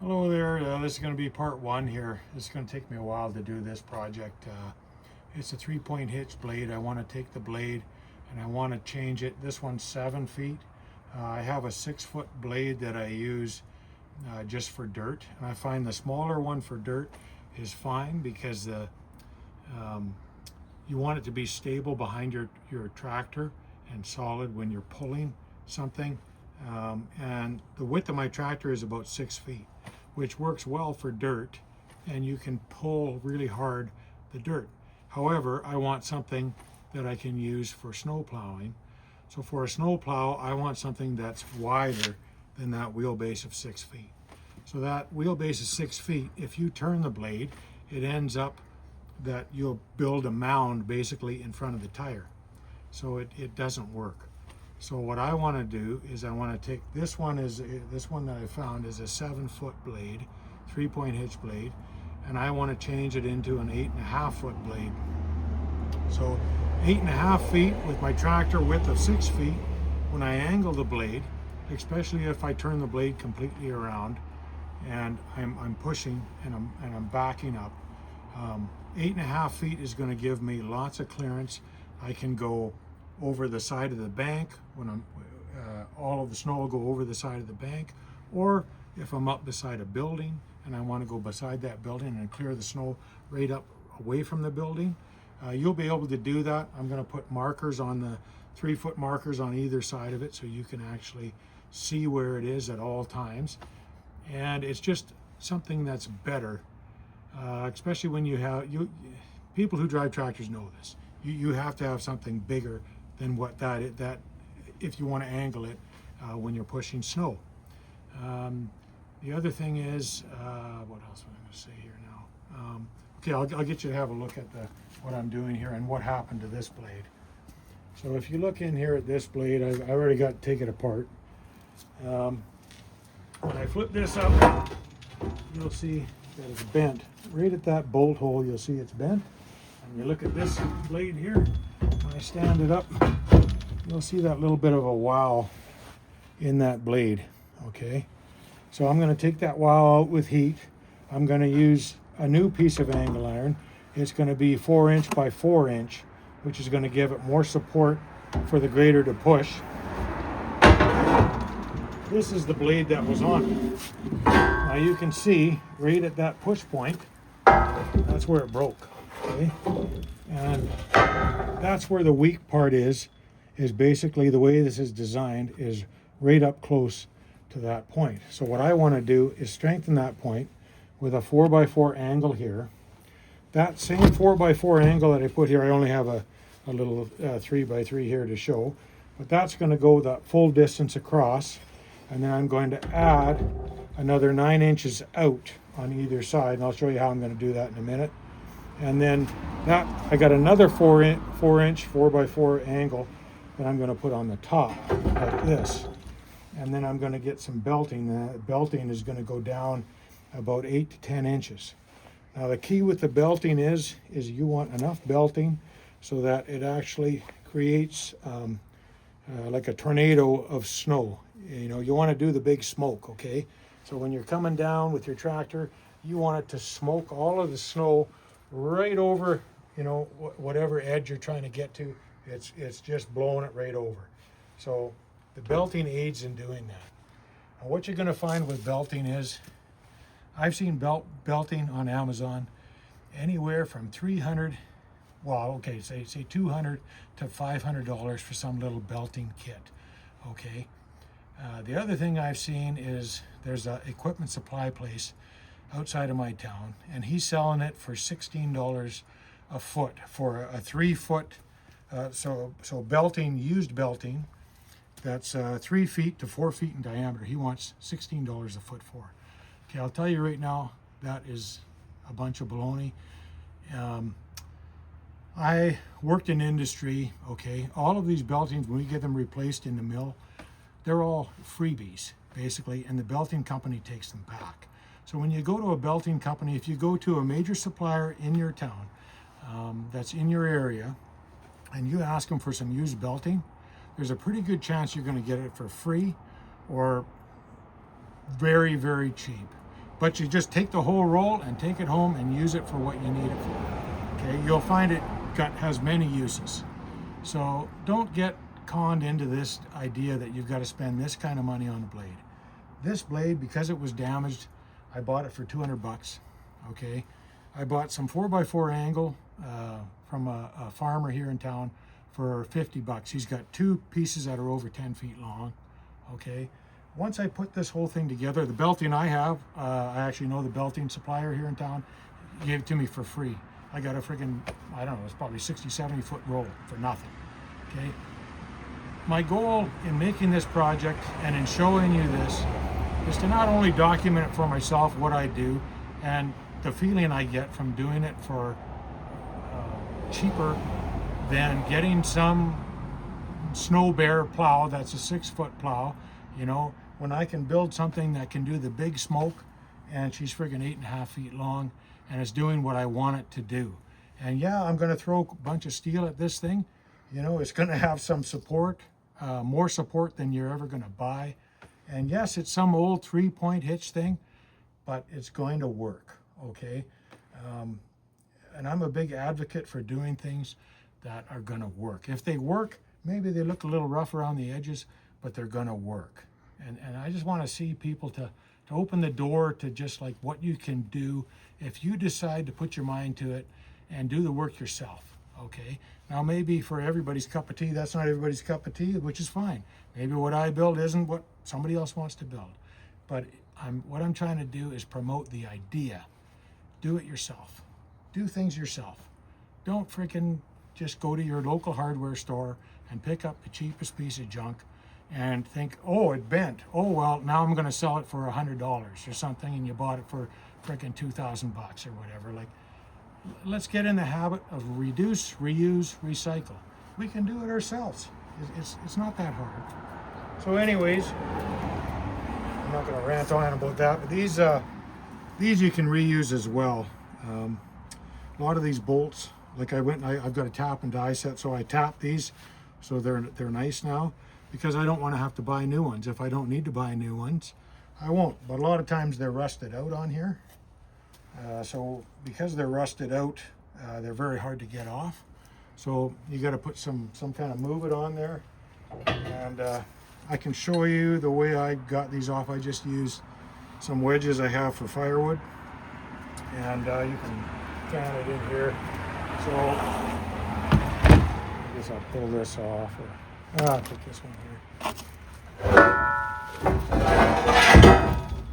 Hello there. This is going to be part one here. It's going to take me a while to do this project. It's a 3-point hitch blade. I want to take the blade and I want to change it. This one's 7 feet. I have a 6-foot blade that I use just for dirt. And I find the smaller one for dirt is fine because you want it to be stable behind your tractor and solid when you're pulling something. And the width of my tractor is about 6 feet, which works well for dirt, and you can pull really hard the dirt. However, I want something that I can use for snow plowing. So for a snow plow, I want something that's wider than that wheelbase of 6 feet. So that wheelbase is 6 feet. If you turn the blade, it ends up that you'll build a mound basically in front of the tire. So it doesn't work. So what I want to do is I want to take this one that I found is a 7-foot blade, 3-point hitch blade, and I want to change it into an 8.5-foot blade. So 8.5 feet with my tractor width of 6 feet. When I angle the blade, especially if I turn the blade completely around and I'm pushing and I'm backing up, 8.5 feet is going to give me lots of clearance. I can go over the side of the bank when all of the snow will go over the side of the bank, or if I'm up beside a building and I want to go beside that building and clear the snow right up away from the building, you'll be able to do that. I'm going to put markers on the 3-foot markers on either side of it so you can actually see where it is at all times. And it's just something that's better, especially when people who drive tractors know this. You have to have something bigger than what that if you want to angle it when you're pushing snow. The other thing is, what else am I going to say here now? Okay, I'll get you to have a look at what I'm doing here and what happened to this blade. So if you look in here at this blade, I already got to take it apart. When I flip this up, you'll see that it's bent. Right at that bolt hole, you'll see it's bent. And you look at this blade here, when I stand it up, you'll see that little bit of a wow in that blade, okay? So I'm going to take that wow out with heat. I'm going to use a new piece of angle iron. It's going to be 4" by 4", which is going to give it more support for the grader to push. This is the blade that was on it. Now you can see right at that push point, that's where it broke, okay? And that's where the weak part is basically the way this is designed is right up close to that point. So what I want to do is strengthen that point with a 4x4 angle here. That same 4x4 angle that I put here, I only have a little 3x3 here to show, but that's going to go that full distance across, and then I'm going to add another 9 inches out on either side, and I'll show you how I'm going to do that in a minute. And then that I got another 4" 4x4 angle that I'm going to put on the top like this, and then I'm going to get some belting. The belting is going to go down about 8 to 10 inches. Now the key with the belting is you want enough belting so that it actually creates like a tornado of snow. You know, you want to do the big smoke, okay? So when you're coming down with your tractor, you want it to smoke all of the snow right over, you know, whatever edge you're trying to get to. It's just blowing it right over. So the belting aids in doing that. Now what you're going to find with belting is, I've seen belting on Amazon anywhere from $300, well, okay, say $200 to $500 for some little belting kit, okay? The other thing I've seen is there's an equipment supply place outside of my town, and he's selling it for $16 a foot for a 3-foot. So belting, used belting, that's 3 feet to 4 feet in diameter. He wants $16 a foot for. Okay, I'll tell you right now, that is a bunch of baloney. I worked in industry, okay? All of these beltings, when we get them replaced in the mill, they're all freebies, basically, and the belting company takes them back. So when you go to a belting company, if you go to a major supplier in your town that's in your area, and you ask them for some used belting, there's a pretty good chance you're going to get it for free or very, very cheap. but you just take the whole roll and take it home and use it for what you need it for. Okay, you'll find has many uses. So don't get conned into this idea that you've got to spend this kind of money on a blade. This blade, because it was damaged, I bought it for 200 bucks. Okay, I bought some 4x4 angle from a farmer here in town for 50 bucks. He's got 2 pieces that are over 10 feet long. Okay, once I put this whole thing together, the belting I have, I actually know the belting supplier here in town, he gave it to me for free. I got a freaking, I don't know, it's probably 60, 70 foot roll for nothing. Okay, my goal in making this project and in showing you this is to not only document it for myself, what I do, and the feeling I get from doing it for cheaper than getting some snow bear plow that's a 6-foot plow. You know, when I can build something that can do the big smoke, and she's friggin' 8.5 feet long, and it's doing what I want it to do. And yeah, I'm gonna throw a bunch of steel at this thing. You know, it's gonna have some support, more support than you're ever gonna buy. And yes, it's some old 3-point hitch thing, but it's going to work, okay? And I'm a big advocate for doing things that are gonna work. If they work, maybe they look a little rough around the edges, but they're gonna work. And I just wanna see people to open the door to just like what you can do if you decide to put your mind to it and do the work yourself, okay? Now maybe for everybody's cup of tea, that's not everybody's cup of tea, which is fine. Maybe what I build isn't what somebody else wants to build. But what I'm trying to do is promote the idea. Do it yourself. Do things yourself. Don't freaking just go to your local hardware store and pick up the cheapest piece of junk and think, oh, it bent. Oh, well, now I'm going to sell it for $100 or something, and you bought it for freaking 2,000 bucks or whatever. Like, let's get in the habit of reduce, reuse, recycle. We can do it ourselves. It's not that hard. So anyways, I'm not going to rant on about that, but these you can reuse as well. A lot of these bolts, like I've got a tap and die set, so I tap these so they're nice now, because I don't want to have to buy new ones. If I don't need to buy new ones, I won't. But a lot of times they're rusted out on here. So because they're rusted out, they're very hard to get off. So you got to put some kind of move it on there. And I can show you the way I got these off. I just used some wedges I have for firewood. And you can fan it in here. So I guess I'll pull this off. I'll put this one here.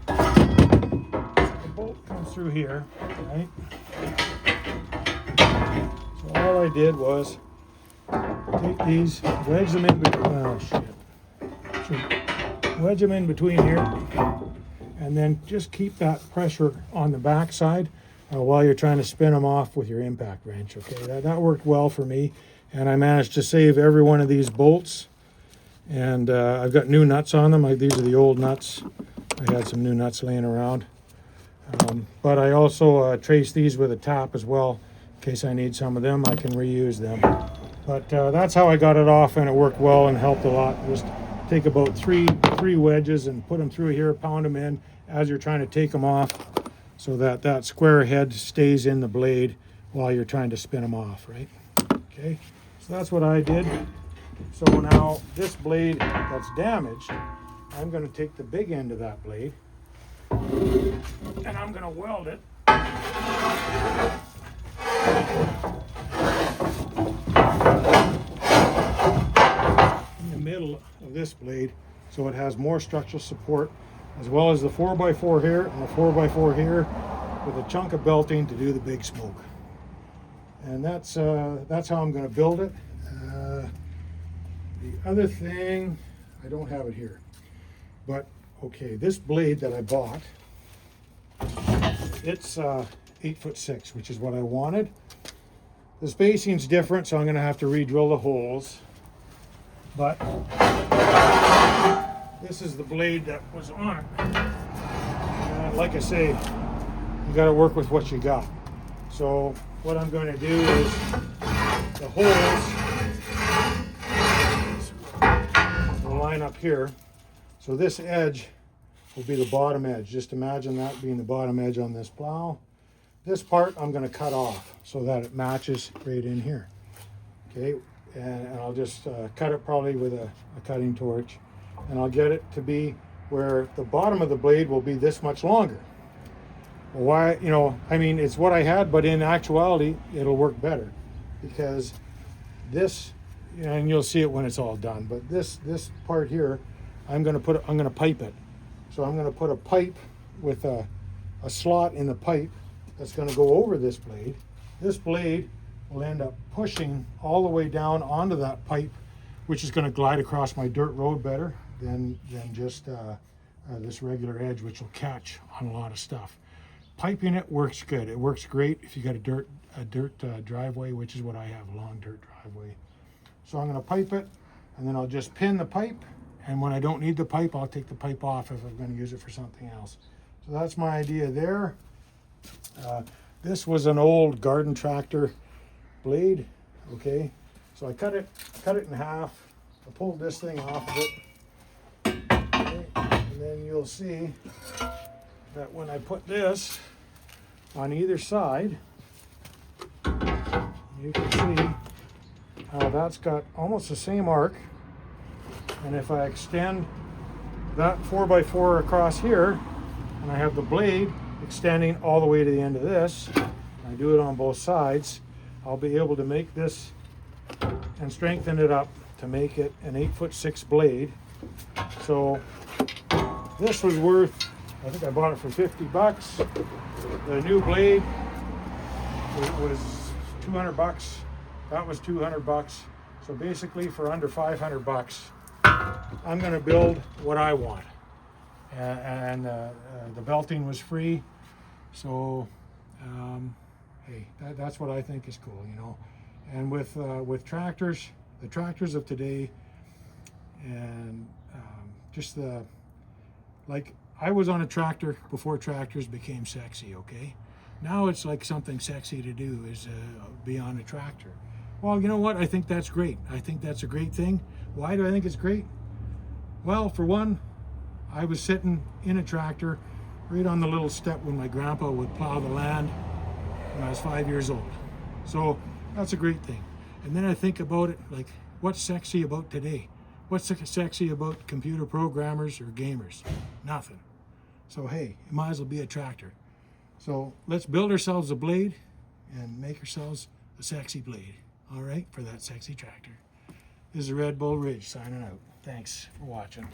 So the bolt comes through here, right? So all I did was take these, wedge them in between. Wedge them in between here, and then just keep that pressure on the back side while you're trying to spin them off with your impact wrench. Okay, that worked well for me, and I managed to save every one of these bolts. And I've got new nuts on them. These are the old nuts. I had some new nuts laying around. But I also trace these with a tap as well. In case I need some of them, I can reuse them. But that's how I got it off, and it worked well and helped a lot. Just take about three wedges and put them through here, pound them in as you're trying to take them off, so that that square head stays in the blade while you're trying to spin them off, right? Okay, so that's what I did. So now this blade that's damaged, I'm going to take the big end of that blade and I'm going to weld it in the middle of this blade, so it has more structural support, as well as the 4x4 here and the 4x4 here, with a chunk of belting to do the big smoke. And that's how I'm going to build it. The other thing, I don't have it here, but okay, this blade that I bought, it's 8'6", which is what I wanted. The spacing's different, so I'm going to have to re-drill the holes. But this is the blade that was on it. And like I say, you got to work with what you got. So what I'm going to do is the holes will line up here. So this edge will be the bottom edge. Just imagine that being the bottom edge on this plow. This part I'm going to cut off so that it matches right in here. Okay, and I'll just cut it probably with a cutting torch, and I'll get it to be where the bottom of the blade will be this much longer. Why, you know, I mean, it's what I had, but in actuality, it'll work better because this, and you'll see it when it's all done, but this part here, I'm going to pipe it. So I'm going to put a pipe with a slot in the pipe that's going to go over this blade. This blade will end up pushing all the way down onto that pipe, which is going to glide across my dirt road better than just this regular edge, which will catch on a lot of stuff. Piping it works good. It works great if you got a dirt driveway, which is what I have, a long dirt driveway. So I'm going to pipe it, and then I'll just pin the pipe, and when I don't need the pipe, I'll take the pipe off if I'm going to use it for something else. So that's my idea there. This was an old garden tractor blade, okay? So I cut it in half. I pulled this thing off of it, okay? And then you'll see that when I put this on either side, you can see how that's got almost the same arc. And if I extend that 4x4 across here, and I have the blade extending all the way to the end of this, I do it on both sides, I'll be able to make this and strengthen it up to make it an 8'6" blade. So this was worth, I think I bought it for 50 bucks. The new blade, it was 200 bucks. That was 200 bucks. So basically for under 500 bucks, I'm going to build what I want. And the belting was free. So, hey, that's what I think is cool, you know. And with tractors, the tractors of today, and just like I was on a tractor before tractors became sexy, okay? Now it's like something sexy to do is be on a tractor. Well, you know what? I think that's great. I think that's a great thing. Why do I think it's great? Well, for one, I was sitting in a tractor right on the little step when my grandpa would plow the land when I was 5 years old. So that's a great thing. And then I think about it like, what's sexy about today? What's sexy about computer programmers or gamers? Nothing. So hey, it might as well be a tractor. So let's build ourselves a blade and make ourselves a sexy blade. All right, for that sexy tractor. This is Red Bull Ridge signing out. Thanks for watching.